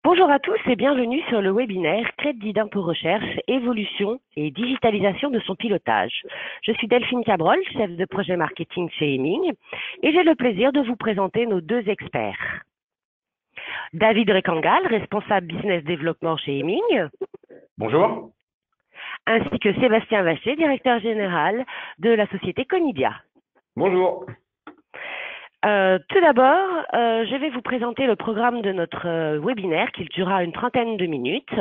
Bonjour à tous et bienvenue sur le webinaire Crédit d'impôt recherche, évolution et digitalisation de son pilotage. Je suis Delphine Cabrol, chef de projet marketing chez Heming, et j'ai le plaisir de vous présenter nos deux experts. David Rekangal, responsable business développement chez Heming. Bonjour. Ainsi que Sébastien Vacher, directeur général de la société Conidia. Bonjour. Tout d'abord, je vais vous présenter le programme de notre webinaire qui durera une trentaine de minutes.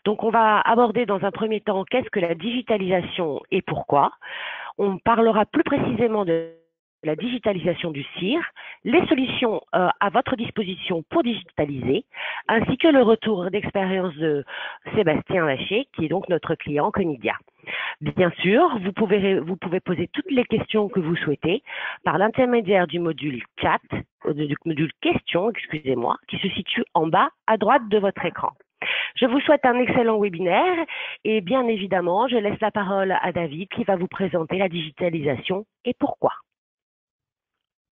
Donc, on va aborder dans un premier temps qu'est-ce que la digitalisation et pourquoi. On parlera plus précisément de la digitalisation du CIR, les solutions à votre disposition pour digitaliser, ainsi que le retour d'expérience de Sébastien Vacher, qui est donc notre client Conidia. Bien sûr, vous pouvez poser toutes les questions que vous souhaitez par l'intermédiaire du module chat, du module questions, excusez-moi, qui se situe en bas à droite de votre écran. Je vous souhaite un excellent webinaire et bien évidemment, je laisse la parole à David qui va vous présenter la digitalisation et pourquoi.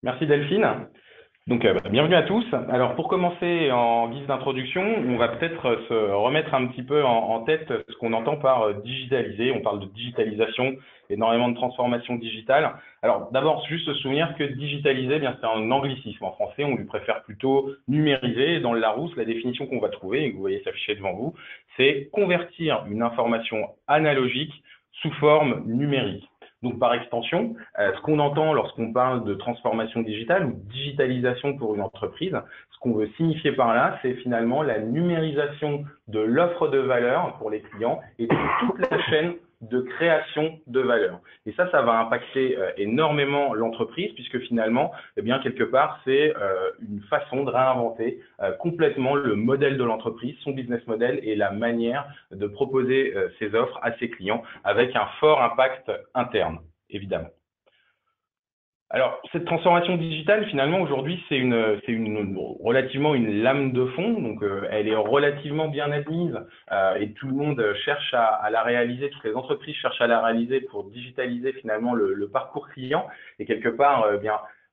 Merci Delphine. Donc, bienvenue à tous. Alors, pour commencer, en guise d'introduction, on va peut-être se remettre un petit peu en tête ce qu'on entend par digitaliser. On parle de digitalisation, énormément de transformation digitale. Alors, d'abord, juste se souvenir que digitaliser, eh bien, c'est un anglicisme. En français, on lui préfère plutôt numériser. Dans le Larousse, la définition qu'on va trouver, et que vous voyez s'afficher devant vous, c'est convertir une information analogique sous forme numérique. Donc, par extension, ce qu'on entend lorsqu'on parle de transformation digitale ou digitalisation pour une entreprise, ce qu'on veut signifier par là, c'est finalement la numérisation de l'offre de valeur pour les clients et de toute la chaîne de création de valeur. Et ça va impacter énormément l'entreprise puisque finalement, eh bien, quelque part, c'est une façon de réinventer complètement le modèle de l'entreprise, son business model et la manière de proposer ses offres à ses clients avec un fort impact interne, évidemment. Alors, cette transformation digitale, finalement, aujourd'hui, c'est relativement une lame de fond, donc elle est relativement bien admise et tout le monde cherche à la réaliser, toutes les entreprises cherchent à la réaliser pour digitaliser finalement le parcours client et quelque part,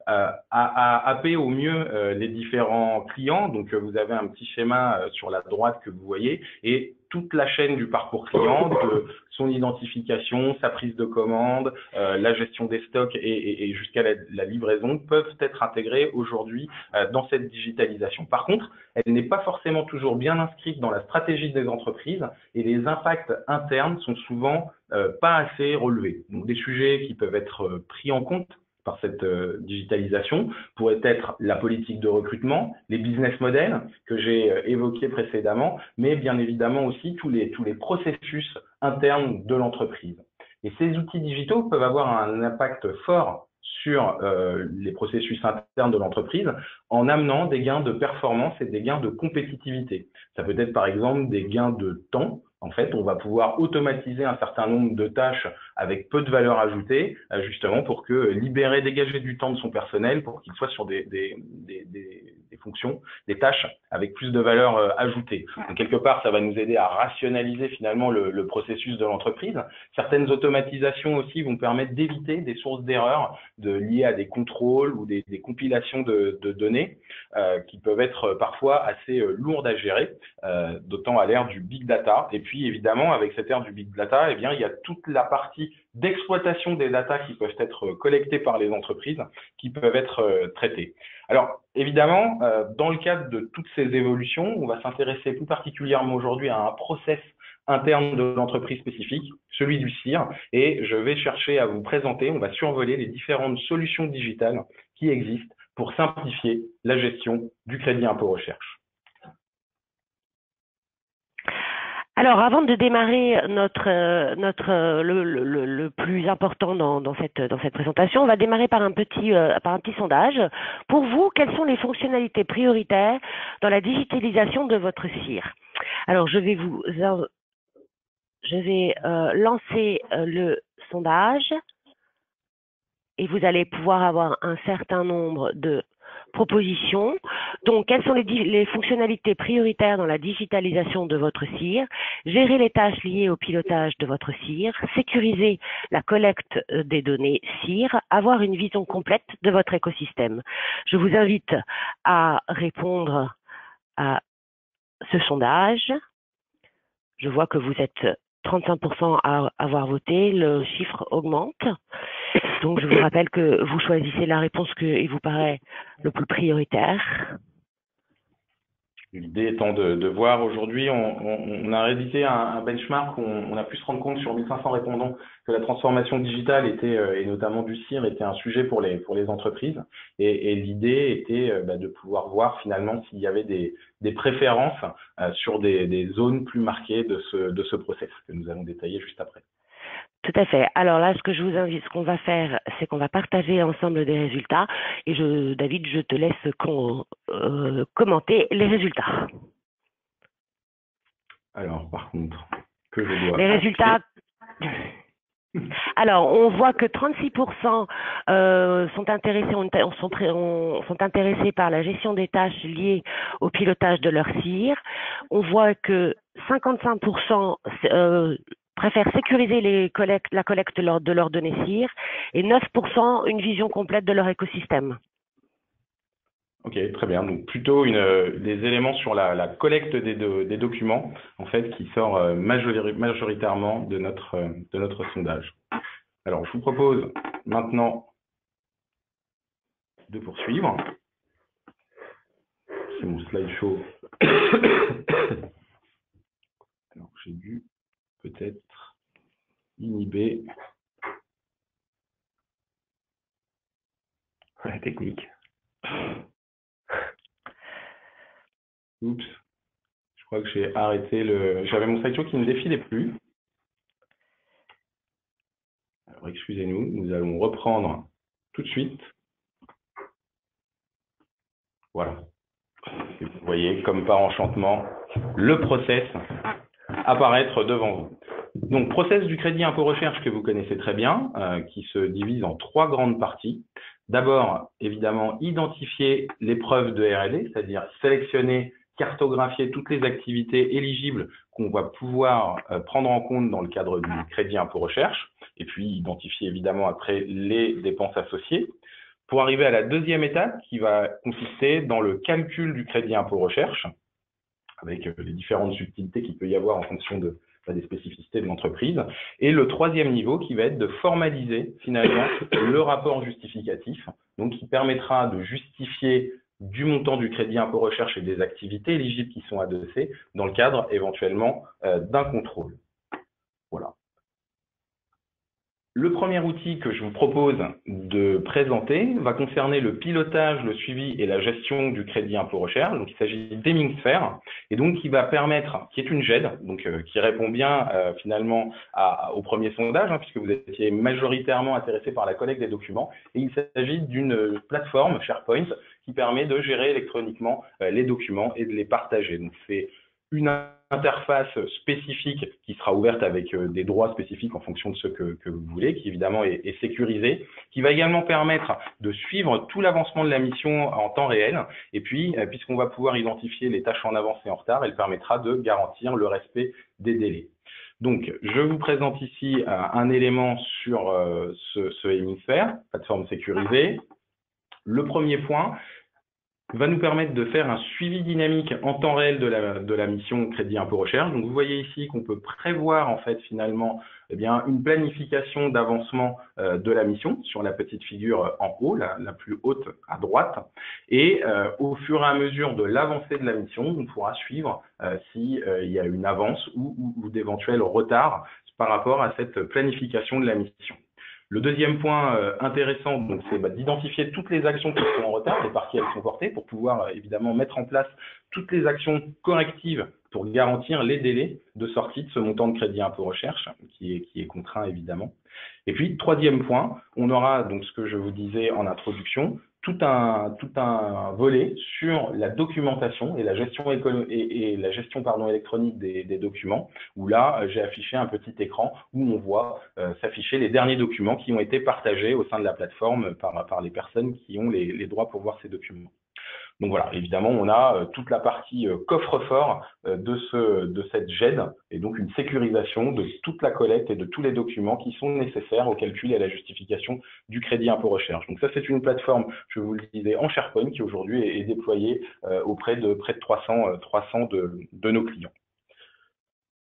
à happer au mieux les différents clients. Donc, vous avez un petit schéma sur la droite que vous voyez et toute la chaîne du parcours client, de son identification, sa prise de commande, la gestion des stocks et jusqu'à la livraison peuvent être intégrées aujourd'hui dans cette digitalisation. Par contre, elle n'est pas forcément toujours bien inscrite dans la stratégie des entreprises et les impacts internes sont souvent pas assez relevés. Donc, des sujets qui peuvent être pris en compte par cette digitalisation pourrait être la politique de recrutement, les business models que j'ai évoqués précédemment, mais bien évidemment aussi tous les processus internes de l'entreprise. Et ces outils digitaux peuvent avoir un impact fort sur les processus internes de l'entreprise en amenant des gains de performance et des gains de compétitivité. Ça peut être par exemple des gains de temps. En fait, on va pouvoir automatiser un certain nombre de tâches avec peu de valeur ajoutée, justement pour libérer, dégager du temps de son personnel pour qu'il soit sur des fonctions, des tâches avec plus de valeur ajoutée. Donc, quelque part, ça va nous aider à rationaliser finalement le processus de l'entreprise. Certaines automatisations aussi vont permettre d'éviter des sources d'erreurs liées à des contrôles ou des compilations de données qui peuvent être parfois assez lourdes à gérer, d'autant à l'ère du big data. Et puis, évidemment, avec cette ère du big data, eh bien, il y a toute la partie d'exploitation des data qui peuvent être collectées par les entreprises, qui peuvent être traitées. Alors, évidemment, dans le cadre de toutes ces évolutions, on va s'intéresser plus particulièrement aujourd'hui à un process interne de l'entreprise spécifique, celui du CIR, et je vais chercher à vous présenter, on va survoler les différentes solutions digitales qui existent pour simplifier la gestion du crédit impôt recherche. Alors, avant de démarrer le plus important dans cette présentation, on va démarrer par un petit sondage. Pour vous, quelles sont les fonctionnalités prioritaires dans la digitalisation de votre CIR? Alors, je vais lancer le sondage et vous allez pouvoir avoir un certain nombre de propositions. Donc, quelles sont les fonctionnalités prioritaires dans la digitalisation de votre CIR? Gérer les tâches liées au pilotage de votre CIR, sécuriser la collecte des données CIR, avoir une vision complète de votre écosystème. Je vous invite à répondre à ce sondage. Je vois que vous êtes 35% à avoir voté, le chiffre augmente. Donc, je vous rappelle que vous choisissez la réponse qui vous paraît le plus prioritaire. L'idée étant de voir aujourd'hui, on a réalisé un benchmark où on a pu se rendre compte sur 1500 répondants que la transformation digitale était, et notamment du CIR, était un sujet pour les entreprises. Et l'idée était de pouvoir voir finalement s'il y avait des préférences sur des zones plus marquées de ce process que nous allons détailler juste après. Tout à fait. Alors là, ce que je vous invite, ce qu'on va faire, c'est qu'on va partager ensemble des résultats. Et David, je te laisse commenter les résultats. Alors, par contre, que je dois... Les résultats... Alors, on voit que 36% sont intéressés par la gestion des tâches liées au pilotage de leur CIR. On voit que 55% préfèrent sécuriser la collecte de leurs données CIR et 9% une vision complète de leur écosystème. Ok, très bien. Donc plutôt des éléments sur la collecte des documents, en fait, qui sort majoritairement de notre sondage. Alors, je vous propose maintenant de poursuivre. C'est mon slideshow. Alors, j'ai dû peut-être inhiber la technique. Oups, je crois que j'ai arrêté j'avais mon slideshow qui ne défilait plus. Alors, excusez-nous, nous allons reprendre tout de suite. Voilà. Et vous voyez, comme par enchantement, le process apparaître devant vous. Donc, process du crédit impôt recherche que vous connaissez très bien, qui se divise en 3 grandes parties. D'abord, évidemment, identifier les preuves de R&D, c'est-à-dire sélectionner, cartographier toutes les activités éligibles qu'on va pouvoir prendre en compte dans le cadre du crédit impôt recherche, et puis identifier évidemment après les dépenses associées, pour arriver à la deuxième étape qui va consister dans le calcul du crédit impôt recherche, avec les différentes subtilités qu'il peut y avoir en fonction des spécificités de l'entreprise. Et le troisième niveau qui va être de formaliser finalement le rapport justificatif, donc qui permettra de justifier du montant du crédit impôt recherche et des activités éligibles qui sont adossées dans le cadre éventuellement d'un contrôle. Voilà. Le premier outil que je vous propose de présenter va concerner le pilotage, le suivi et la gestion du crédit impôt recherche. Donc, il s'agit d'Hemisphere et donc qui va permettre, qui est une GED, donc qui répond bien finalement au premier sondage, puisque vous étiez majoritairement intéressé par la collecte des documents. Et il s'agit d'une plateforme SharePoint qui permet de gérer électroniquement les documents et de les partager. Donc, c'est une interface spécifique qui sera ouverte avec des droits spécifiques en fonction de ce que vous voulez, qui évidemment est sécurisée, qui va également permettre de suivre tout l'avancement de la mission en temps réel. Et puis, puisqu'on va pouvoir identifier les tâches en avance et en retard, elle permettra de garantir le respect des délais. Donc, je vous présente ici un élément sur ce Hemisphere, plateforme sécurisée. Le premier point va nous permettre de faire un suivi dynamique en temps réel de la mission crédit impôt recherche. Donc, vous voyez ici qu'on peut prévoir en fait finalement une planification d'avancement de la mission sur la petite figure en haut, la plus haute à droite. Et au fur et à mesure de l'avancée de la mission, on pourra suivre s'il y a une avance ou d'éventuels retards par rapport à cette planification de la mission. Le deuxième point intéressant, donc, c'est d'identifier toutes les actions qui sont en retard et par qui elles sont portées pour pouvoir évidemment mettre en place toutes les actions correctives pour garantir les délais de sortie de ce montant de crédit impôt recherche qui est contraint évidemment. Et puis, troisième point, on aura donc ce que je vous disais en introduction, tout un volet sur la documentation et la gestion électronique des documents, où là, j'ai affiché un petit écran où on voit s'afficher les derniers documents qui ont été partagés au sein de la plateforme par les personnes qui ont les droits pour voir ces documents. Donc voilà, évidemment, on a toute la partie coffre-fort de cette GED et donc une sécurisation de toute la collecte et de tous les documents qui sont nécessaires au calcul et à la justification du crédit impôt recherche. Donc ça, c'est une plateforme, je vous le disais, en SharePoint qui aujourd'hui est déployée auprès de près de 300 de nos clients.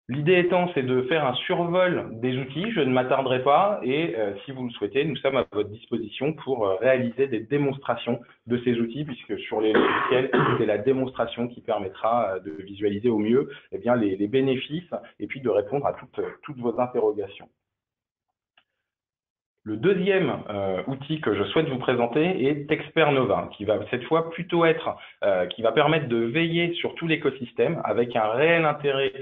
L'idée étant, c'est de faire un survol des outils, je ne m'attarderai pas, et si vous le souhaitez, nous sommes à votre disposition pour réaliser des démonstrations de ces outils, puisque sur les logiciels, c'est la démonstration qui permettra de visualiser au mieux eh bien, les bénéfices et puis de répondre à toutes vos interrogations. Le deuxième outil que je souhaite vous présenter est Expert Nova, qui va cette fois plutôt être, qui va permettre de veiller sur tout l'écosystème avec un réel intérêt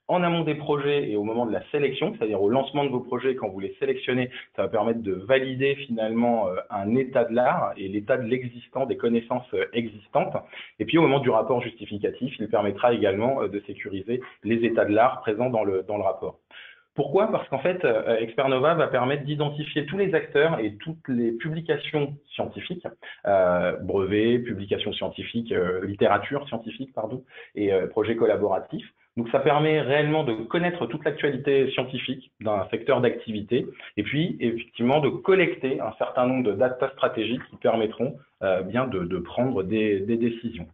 en amont des projets et au moment de la sélection, c'est-à-dire au lancement de vos projets, quand vous les sélectionnez, ça va permettre de valider finalement un état de l'art et l'état de l'existant, des connaissances existantes. Et puis au moment du rapport justificatif, il permettra également de sécuriser les états de l'art présents dans le rapport. Pourquoi? Parce qu'en fait, Expert Nova va permettre d'identifier tous les acteurs et toutes les publications scientifiques, brevets, publications scientifiques, littérature scientifique, pardon, et projets collaboratifs. Donc, ça permet réellement de connaître toute l'actualité scientifique d'un secteur d'activité et puis, effectivement, de collecter un certain nombre de data stratégiques qui permettront bien de prendre des décisions.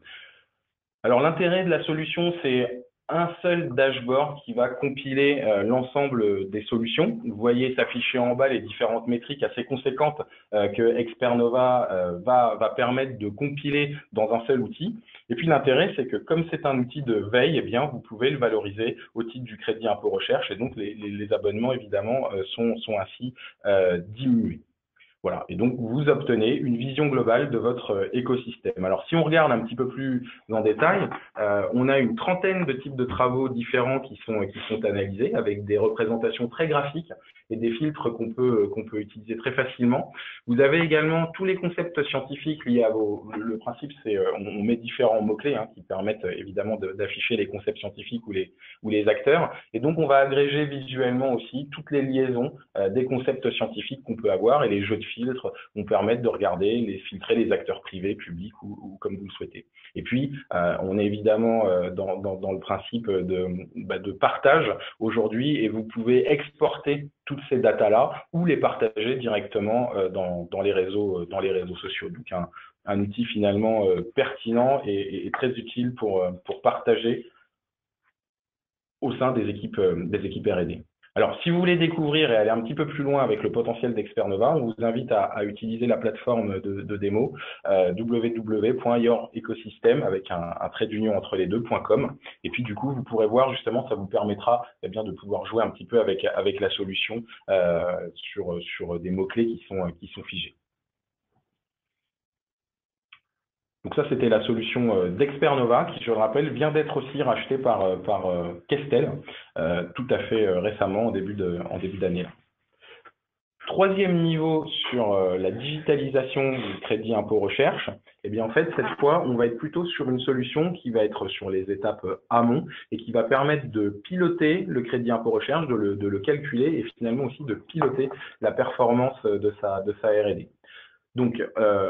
Alors, l'intérêt de la solution, c'est un seul dashboard qui va compiler l'ensemble des solutions. Vous voyez s'afficher en bas les différentes métriques assez conséquentes que Expert Nova va permettre de compiler dans un seul outil. Et puis l'intérêt, c'est que comme c'est un outil de veille, eh bien, vous pouvez le valoriser au titre du crédit impôt recherche et donc les abonnements, évidemment, sont ainsi diminués. Voilà, et donc vous obtenez une vision globale de votre écosystème. Alors si on regarde un petit peu plus en détail, on a une trentaine de types de travaux différents qui sont analysés avec des représentations très graphiques et des filtres qu'on peut utiliser très facilement. Vous avez également tous les concepts scientifiques liés à le principe, c'est on met différents mots-clés qui permettent évidemment d'afficher les concepts scientifiques ou les acteurs. Et donc on va agréger visuellement aussi toutes les liaisons des concepts scientifiques qu'on peut avoir et les jeux de filtres vont permettre de regarder, filtrer les acteurs privés, publics ou comme vous le souhaitez. Et puis, on est évidemment dans le principe de partage aujourd'hui et vous pouvez exporter toutes ces datas-là ou les partager directement dans les réseaux sociaux. Donc, un outil finalement pertinent et très utile pour partager au sein des équipes R&D. Alors, si vous voulez découvrir et aller un petit peu plus loin avec le potentiel d'Expert Nova, on vous invite à utiliser la plateforme de démo www.yourecosystem avec un trait d'union entre les deux.com. Et puis, du coup, vous pourrez voir justement, ça vous permettra bien de pouvoir jouer un petit peu avec la solution sur des mots-clés qui sont figés. Donc ça, c'était la solution d'Expert Nova qui, je le rappelle, vient d'être aussi rachetée par Kestel tout à fait récemment en début d'année. Troisième niveau sur la digitalisation du crédit impôt recherche, eh bien en fait cette fois on va être plutôt sur une solution qui va être sur les étapes amont et qui va permettre de piloter le crédit impôt recherche, de le calculer et finalement aussi de piloter la performance de sa R&D. Donc,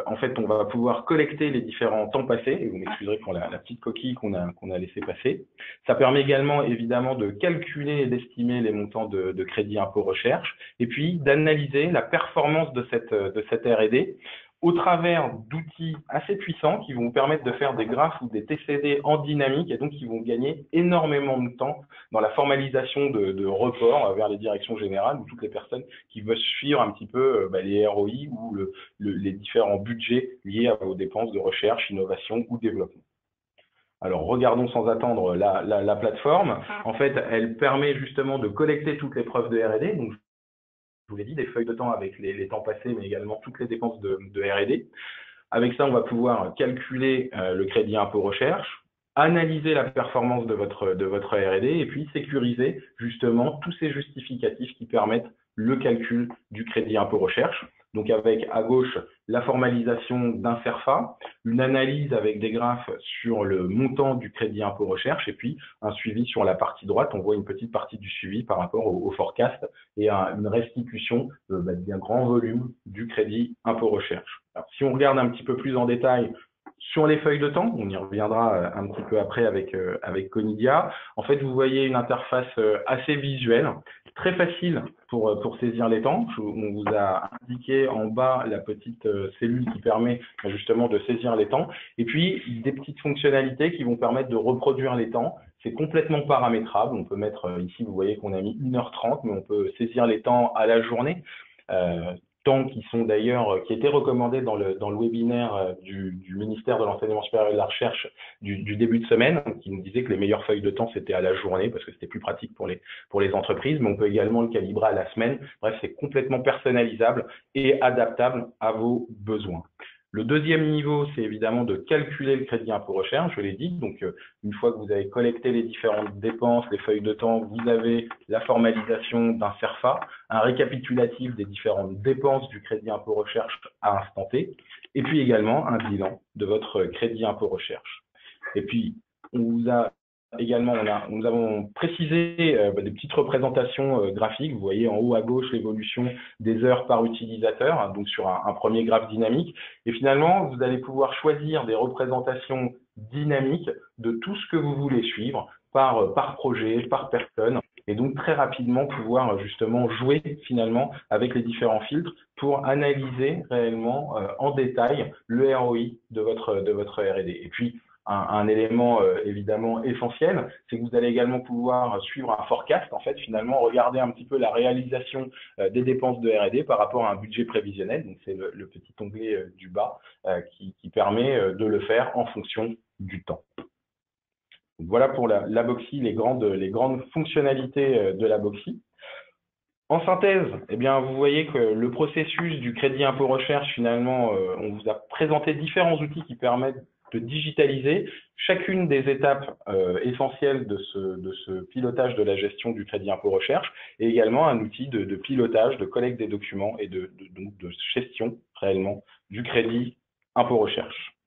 en fait, on va pouvoir collecter les différents temps passés, et vous m'excuserez pour la petite coquille qu'on a laissé passer. Ça permet également, évidemment, de calculer et d'estimer les montants de crédit impôt recherche, et puis d'analyser la performance de cette R&D au travers d'outils assez puissants qui vont vous permettre de faire des graphes ou des TCD en dynamique et donc qui vont gagner énormément de temps dans la formalisation de reports vers les directions générales ou toutes les personnes qui veulent suivre un petit peu les ROI ou les différents budgets liés à vos dépenses de recherche, innovation ou développement. Alors, regardons sans attendre la plateforme. En fait, elle permet justement de collecter toutes les preuves de R&D. Donc, je vous l'ai dit, des feuilles de temps avec les temps passés, mais également toutes les dépenses de R&D. Avec ça, on va pouvoir calculer le crédit impôt recherche, analyser la performance de votre R&D et puis sécuriser justement tous ces justificatifs qui permettent le calcul du crédit impôt recherche. Donc avec à gauche la formalisation d'un CERFA, une analyse avec des graphes sur le montant du crédit impôt recherche et puis un suivi sur la partie droite. On voit une petite partie du suivi par rapport au forecast et une restitution d'un grand volume du crédit impôt recherche. Alors, si on regarde un petit peu plus en détail Sur les feuilles de temps, on y reviendra un petit peu après avec Conidia. En fait, vous voyez une interface assez visuelle, très facile pour saisir les temps. On vous a indiqué en bas la petite cellule qui permet justement de saisir les temps. Et puis, des petites fonctionnalités qui vont permettre de reproduire les temps. C'est complètement paramétrable. On peut mettre, ici, vous voyez qu'on a mis 1h30, mais on peut saisir les temps à la journée. Temps qui sont d'ailleurs, qui étaient recommandés dans le webinaire du ministère de l'Enseignement supérieur et de la Recherche du début de semaine, qui nous disait que les meilleures feuilles de temps, c'était à la journée, parce que c'était plus pratique pour les entreprises, mais on peut également le calibrer à la semaine. Bref, c'est complètement personnalisable et adaptable à vos besoins. Le deuxième niveau, c'est évidemment de calculer le crédit impôt recherche, je l'ai dit. Donc, une fois que vous avez collecté les différentes dépenses, les feuilles de temps, vous avez la formalisation d'un CERFA, un récapitulatif des différentes dépenses du crédit impôt recherche à instant T, et puis également un bilan de votre crédit impôt recherche. Et puis, on vous a également, nous avons précisé des petites représentations graphiques. Vous voyez en haut à gauche l'évolution des heures par utilisateur, hein, donc sur un premier graphe dynamique. Et finalement, vous allez pouvoir choisir des représentations dynamiques de tout ce que vous voulez suivre par projet, par personne, et donc très rapidement pouvoir justement jouer finalement avec les différents filtres pour analyser réellement en détail le ROI de votre R&D. Et puis, un élément évidemment essentiel, c'est que vous allez également pouvoir suivre un forecast, en fait, finalement, regarder un petit peu la réalisation des dépenses de R&D par rapport à un budget prévisionnel. Donc, c'est le petit onglet du bas qui permet de le faire en fonction du temps. Donc, voilà pour la Boxy, les grandes fonctionnalités de la Boxy. En synthèse, eh bien, vous voyez que le processus du crédit impôt recherche, finalement, on vous a présenté différents outils qui permettent de digitaliser chacune des étapes essentielles de ce pilotage de la gestion du crédit impôt recherche, et également un outil de pilotage, de collecte des documents et de gestion réellement du crédit impôt recherche.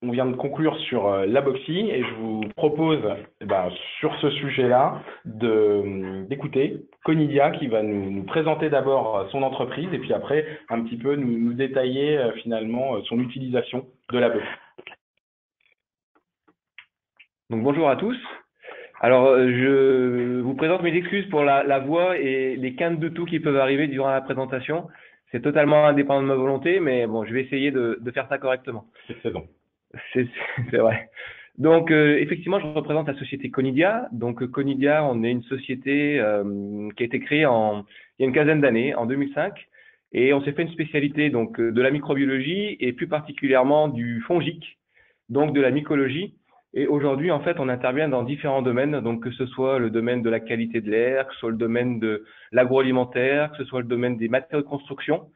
On vient de conclure sur la Boxy et je vous propose, sur ce sujet-là, d'écouter Conidia qui va nous présenter d'abord son entreprise et puis après un petit peu nous détailler finalement son utilisation de la Boxy. Donc bonjour à tous. Alors je vous présente mes excuses pour la voix et les quintes de tout qui peuvent arriver durant la présentation. C'est totalement indépendant de ma volonté, mais bon, je vais essayer de faire ça correctement. C'est bon. C'est vrai. Donc effectivement, je représente la société Conidia. Donc Conidia, on est une société qui a été créée il y a une quinzaine d'années, en 2005, et on s'est fait une spécialité donc de la microbiologie et plus particulièrement du fongique, donc de la mycologie. Et aujourd'hui, en fait, on intervient dans différents domaines, donc que ce soit le domaine de la qualité de l'air, que ce soit le domaine de l'agroalimentaire, que ce soit le domaine des matériaux de construction,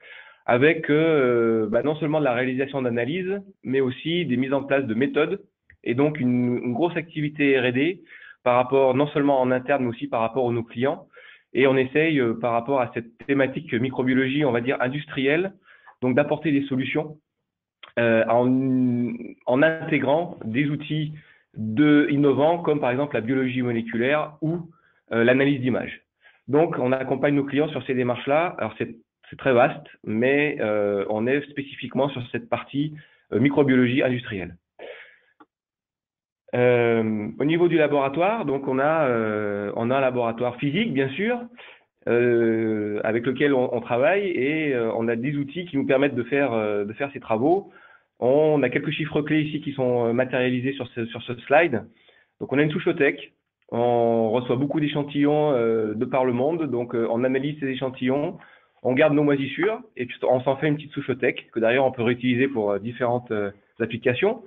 avec non seulement de la réalisation d'analyses, mais aussi des mises en place de méthodes, et donc une grosse activité R&D par rapport, non seulement en interne, mais aussi par rapport à nos clients. Et on essaye, par rapport à cette thématique microbiologie, on va dire industrielle, donc d'apporter des solutions en intégrant des outils innovants, comme par exemple la biologie moléculaire ou l'analyse d'images. Donc, on accompagne nos clients sur ces démarches-là. Alors, c'est très vaste, mais on est spécifiquement sur cette partie microbiologie industrielle. Au niveau du laboratoire, donc on a un laboratoire physique, bien sûr, avec lequel on travaille, et on a des outils qui nous permettent de faire ces travaux. On a quelques chiffres clés ici qui sont matérialisés sur ce slide. Donc, on a une souchothèque. On reçoit beaucoup d'échantillons de par le monde. Donc, on analyse ces échantillons. On garde nos moisissures et puis on s'en fait une petite souchothèque que d'ailleurs on peut réutiliser pour différentes applications.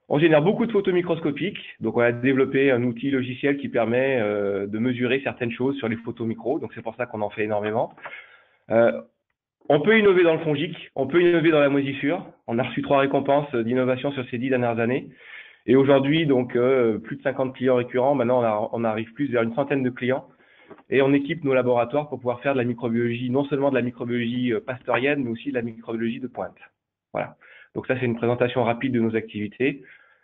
On génère beaucoup de photos microscopiques. Donc, on a développé un outil logiciel qui permet de mesurer certaines choses sur les photos micro. Donc, c'est pour ça qu'on en fait énormément. On peut innover dans le fongique, on peut innover dans la moisissure. On a reçu 3 récompenses d'innovation sur ces 10 dernières années. Et aujourd'hui, donc, plus de 50 clients récurrents. Maintenant, on arrive plus vers une centaine de clients. Et on équipe nos laboratoires pour pouvoir faire de la microbiologie, non seulement de la microbiologie pasteurienne, mais aussi de la microbiologie de pointe. Voilà. Donc ça, c'est une présentation rapide de nos activités.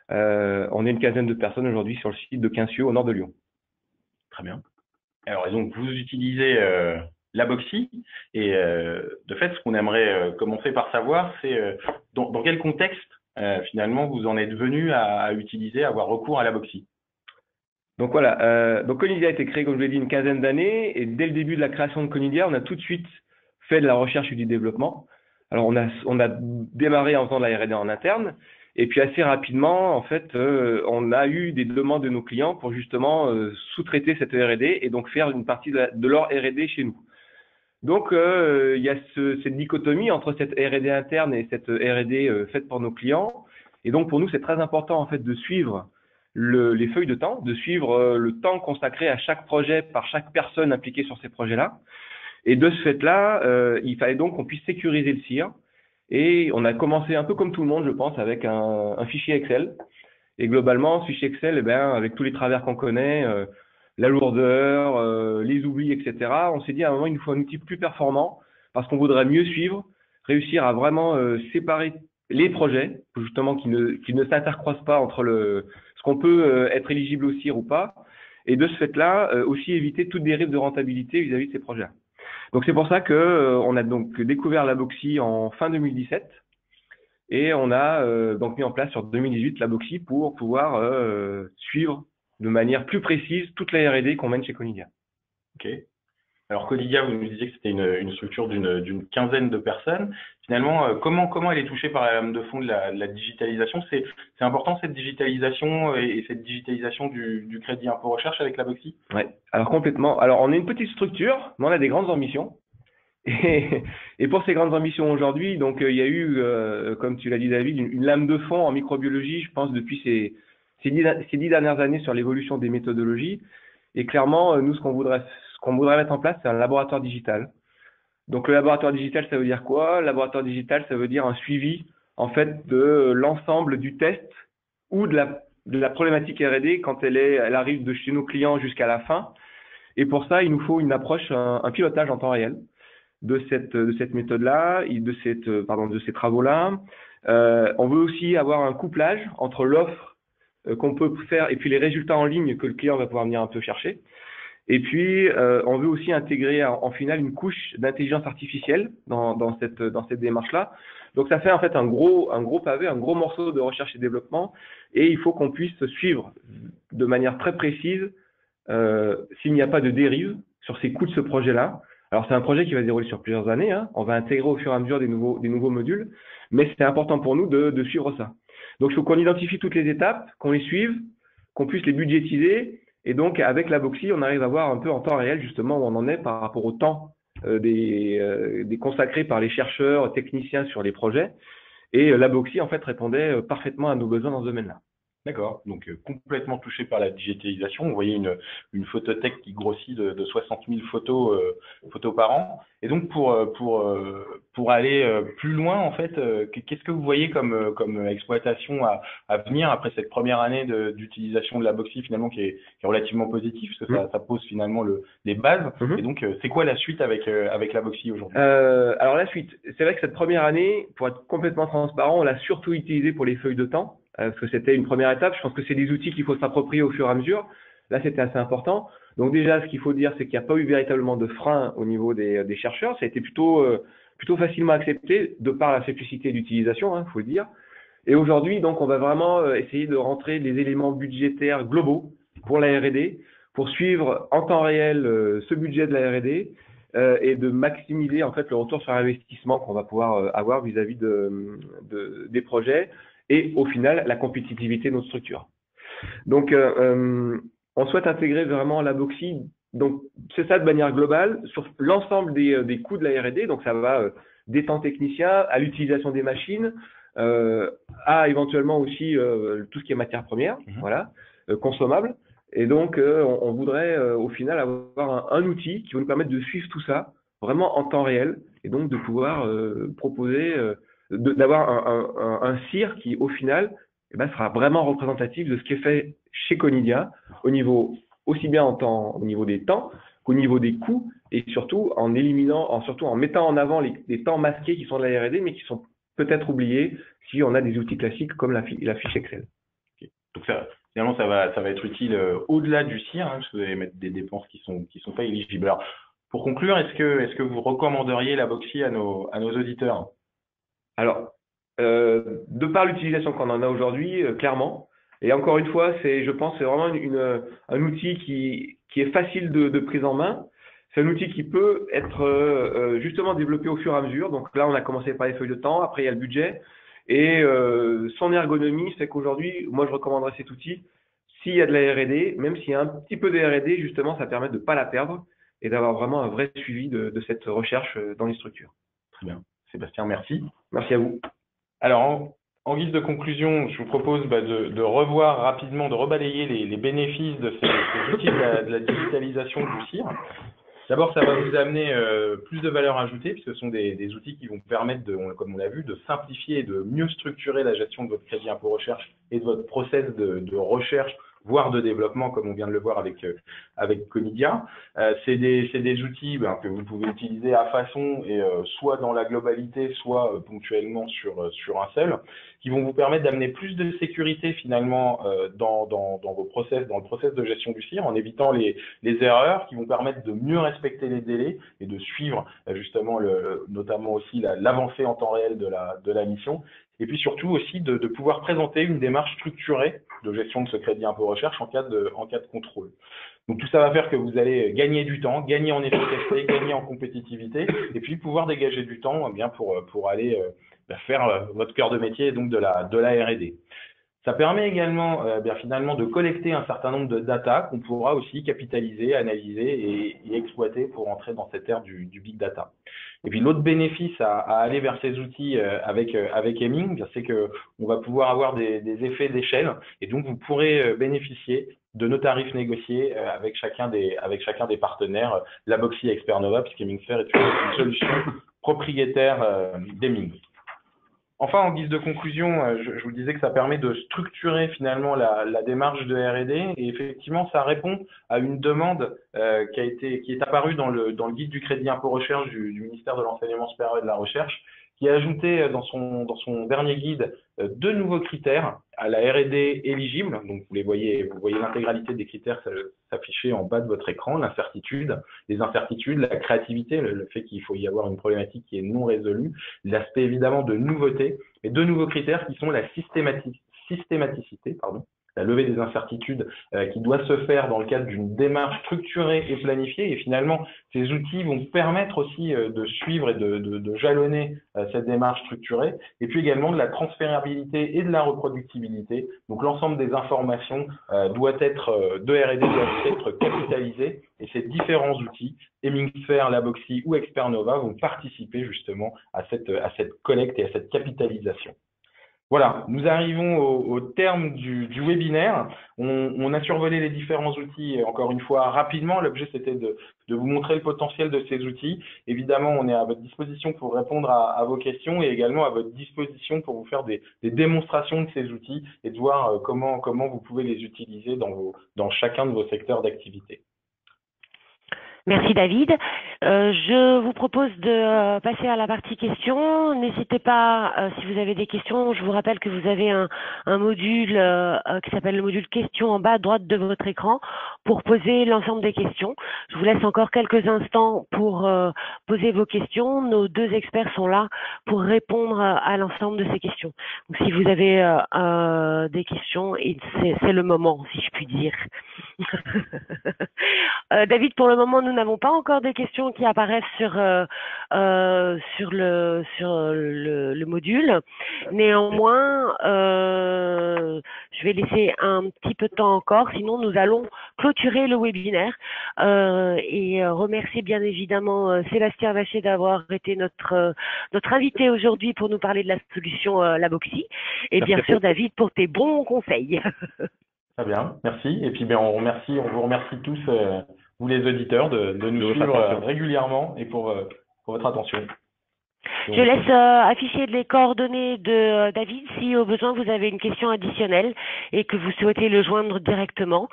On est une quinzaine de personnes aujourd'hui sur le site de Quincieux, au nord de Lyon. Très bien. Alors, et donc, vous utilisez la Boxy. Et de fait, ce qu'on aimerait commencer par savoir, c'est dans quel contexte finalement vous en êtes venu à utiliser, à avoir recours à la Boxy. Donc voilà, donc Conidia a été créé, comme je l'ai dit, une quinzaine d'années, et dès le début de la création de Conidia, on a tout de suite fait de la recherche et du développement. Alors on a démarré en faisant de la R&D en interne, et puis assez rapidement, en fait, on a eu des demandes de nos clients pour justement sous-traiter cette R&D et donc faire une partie de leur R&D chez nous. Donc il y a cette dichotomie entre cette R&D interne et cette R&D faite pour nos clients, et donc pour nous c'est très important en fait de suivre les feuilles de temps, de suivre le temps consacré à chaque projet par chaque personne impliquée sur ces projets-là. Et de ce fait-là, il fallait donc qu'on puisse sécuriser le CIR. Et on a commencé un peu comme tout le monde, je pense, avec un fichier Excel. Et globalement, ce fichier Excel, eh bien, avec tous les travers qu'on connaît, la lourdeur, les oublis, etc., on s'est dit à un moment, il nous faut un outil plus performant parce qu'on voudrait mieux suivre, réussir à vraiment séparer les projets, justement, qui ne s'intercroisent pas entre ce qu'on peut être éligible au CIR ou pas, et de ce fait-là, aussi éviter toute dérive de rentabilité vis-à-vis de ces projets. Donc c'est pour ça que on a donc découvert la Boxy en fin 2017 et on a donc mis en place sur 2018 la Boxy pour pouvoir suivre de manière plus précise toute la R&D qu'on mène chez Conidia. Ok. Alors Conidia, vous nous disiez que c'était une structure d'une quinzaine de personnes. Finalement, comment elle est touchée par la lame de fond de la digitalisation? C'est important cette digitalisation et cette digitalisation du crédit impôt recherche avec la Boxy? Ouais, alors complètement. Alors on est une petite structure, mais on a des grandes ambitions. Et pour ces grandes ambitions aujourd'hui, donc il y a eu, comme tu l'as dit David, une lame de fond en microbiologie, je pense, depuis ces 10 dernières années sur l'évolution des méthodologies. Et clairement, nous, ce qu'on voudrait mettre en place, c'est un laboratoire digital. Donc le laboratoire digital, ça veut dire quoi? Le laboratoire digital, ça veut dire un suivi, en fait, de l'ensemble du test ou de la problématique R&D quand elle arrive de chez nos clients jusqu'à la fin. Et pour ça, il nous faut une approche, un pilotage en temps réel de cette méthode-là, de ces travaux-là. On veut aussi avoir un couplage entre l'offre qu'on peut faire et puis les résultats en ligne que le client va pouvoir venir un peu chercher. Et puis, on veut aussi intégrer en finale une couche d'intelligence artificielle dans cette démarche-là. Donc, ça fait en fait un gros pavé, un gros morceau de recherche et développement. Et il faut qu'on puisse suivre de manière très précise s'il n'y a pas de dérive sur ces coûts de ce projet-là. Alors, c'est un projet qui va se dérouler sur plusieurs années, hein. On va intégrer au fur et à mesure des nouveaux modules, mais c'est important pour nous de suivre ça. Donc, il faut qu'on identifie toutes les étapes, qu'on les suive, qu'on puisse les budgétiser. Et donc, avec la Boxy, on arrive à voir un peu en temps réel, justement, où on en est par rapport au temps des consacrés par les chercheurs, techniciens sur les projets. Et la Boxy, en fait, répondait parfaitement à nos besoins dans ce domaine-là. D'accord, donc complètement touché par la digitalisation. Vous voyez une photothèque qui grossit de 60 000 photos par an. Et donc pour aller plus loin, en fait, qu'est-ce que vous voyez comme exploitation à venir après cette première année d'utilisation de la Boxy finalement qui est relativement positive parce que ça pose finalement les bases. Et donc c'est quoi la suite avec la Boxy aujourd'hui? Alors la suite, c'est vrai que cette première année, pour être complètement transparent, on l'a surtout utilisée pour les feuilles de temps. Parce que c'était une première étape. Je pense que c'est des outils qu'il faut s'approprier au fur et à mesure. Là, c'était assez important. Donc déjà, ce qu'il faut dire, c'est qu'il n'y a pas eu véritablement de frein au niveau des chercheurs. Ça a été plutôt facilement accepté de par la simplicité d'utilisation, hein, faut le dire. Et aujourd'hui, donc, on va vraiment essayer de rentrer des éléments budgétaires globaux pour la R&D, pour suivre en temps réel ce budget de la R&D et de maximiser en fait le retour sur investissement qu'on va pouvoir avoir vis-à-vis des projets. Et au final, la compétitivité de notre structure. Donc, on souhaite intégrer vraiment la Boxy. Donc, c'est ça de manière globale sur l'ensemble des coûts de la R&D. Donc, ça va des temps techniciens à l'utilisation des machines, à éventuellement aussi tout ce qui est matière première, voilà, consommable. Et donc, on voudrait au final avoir un outil qui va nous permettre de suivre tout ça vraiment en temps réel et donc de pouvoir proposer d'avoir un CIR qui, au final, sera vraiment représentatif de ce qui est fait chez Conidia, au niveau aussi bien au niveau des temps qu'au niveau des coûts, et surtout en mettant en avant les temps masqués qui sont de la R&D, mais qui sont peut-être oubliés si on a des outils classiques comme la fiche Excel. Okay. Donc finalement, ça va être utile au-delà du CIR, hein, parce que vous allez mettre des dépenses qui sont pas éligibles. Alors, Pour conclure, est-ce que vous recommanderiez la Boxy à nos auditeurs? Alors, de par l'utilisation qu'on en a aujourd'hui, clairement, et encore une fois, je pense, c'est vraiment un outil qui est facile de prise en main. C'est un outil qui peut être justement développé au fur et à mesure. Donc là, on a commencé par les feuilles de temps, après il y a le budget, et son ergonomie fait qu'aujourd'hui, moi, je recommanderais cet outil s'il y a de la R&D, même s'il y a un petit peu de R&D, justement, ça permet de ne pas la perdre et d'avoir vraiment un vrai suivi de cette recherche dans les structures. Très bien. Sébastien, merci. Merci à vous. Alors, en guise de conclusion, je vous propose de revoir rapidement, de rebalayer les bénéfices de ces outils de la digitalisation du CIR. D'abord, ça va vous amener plus de valeur ajoutée, puisque ce sont des outils qui vont permettre, comme on l'a vu, de simplifier et de mieux structurer la gestion de votre crédit impôt recherche et de votre process de recherche, voire de développement, comme on vient de le voir avec Conidia. C'est des outils que vous pouvez utiliser à façon, et soit dans la globalité, soit ponctuellement sur un seul, qui vont vous permettre d'amener plus de sécurité finalement dans vos process, dans le process de gestion du CIR, en évitant les erreurs, qui vont permettre de mieux respecter les délais et de suivre justement notamment aussi l'avancée en temps réel de la mission. Et puis surtout aussi de pouvoir présenter une démarche structurée de gestion de ce crédit impôt recherche en cas de contrôle. Donc tout ça va faire que vous allez gagner du temps, gagner en efficacité, gagner en compétitivité, et puis pouvoir dégager du temps bien pour aller faire votre cœur de métier, donc de la R&D. Ça permet également finalement de collecter un certain nombre de data qu'on pourra aussi capitaliser, analyser et exploiter pour entrer dans cette ère du big data. Et puis l'autre bénéfice à aller vers ces outils avec Hemming, c'est que on va pouvoir avoir des effets d'échelle, et donc vous pourrez bénéficier de nos tarifs négociés avec chacun des partenaires, la Boxy et Expernova, puisque Hemmingfer est une solution propriétaire d'Hemming. Enfin, en guise de conclusion, je vous disais que ça permet de structurer finalement la démarche de R&D, et effectivement, ça répond à une demande qui est apparue dans le guide du crédit impôt recherche du ministère de l'Enseignement supérieur et de la Recherche, qui a ajouté dans son dernier guide deux nouveaux critères à la R&D éligible. Donc vous voyez l'intégralité des critères s'afficher en bas de votre écran: l'incertitude, les incertitudes, la créativité, le fait qu'il faut y avoir une problématique qui est non résolue, l'aspect évidemment de nouveauté, et deux nouveaux critères qui sont la systématicité, la levée des incertitudes qui doit se faire dans le cadre d'une démarche structurée et planifiée. Et finalement, ces outils vont permettre aussi de suivre et de jalonner cette démarche structurée. Et puis également de la transférabilité et de la reproductibilité. Donc l'ensemble des informations de R&D doivent être capitalisées. Et ces différents outils, Hemmingfer, la Boxy ou Expernova, vont participer justement à cette collecte et à cette capitalisation. Voilà, nous arrivons au terme du webinaire. On a survolé les différents outils, encore une fois, rapidement. L'objet, c'était de vous montrer le potentiel de ces outils. Évidemment, on est à votre disposition pour répondre à vos questions, et également à votre disposition pour vous faire des démonstrations de ces outils et de voir comment vous pouvez les utiliser dans chacun de vos secteurs d'activité. Merci David. Je vous propose de passer à la partie questions. N'hésitez pas, si vous avez des questions, je vous rappelle que vous avez un module qui s'appelle le module questions en bas à droite de votre écran pour poser l'ensemble des questions. Je vous laisse encore quelques instants pour poser vos questions. Nos deux experts sont là pour répondre à l'ensemble de ces questions. Donc si vous avez des questions, c'est le moment, si je puis dire. David, pour le moment, nous n'avons pas encore des questions qui apparaissent sur le module. Néanmoins, je vais laisser un petit peu de temps encore, sinon nous allons clôturer le webinaire et remercier bien évidemment Sébastien Vacher d'avoir été notre invité aujourd'hui pour nous parler de la solution la Boxy, et bien sûr David pour tes bons conseils. Très bien, merci. Et puis on vous remercie tous, vous les auditeurs, de nous suivre régulièrement et pour votre attention. Je laisse afficher les coordonnées de David si au besoin vous avez une question additionnelle et que vous souhaitez le joindre directement.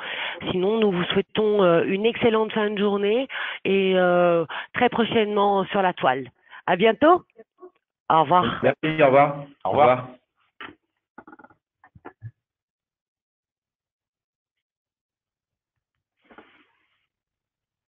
Sinon, nous vous souhaitons une excellente fin de journée et très prochainement sur la toile. À bientôt. Au revoir. Merci, au revoir. Au revoir.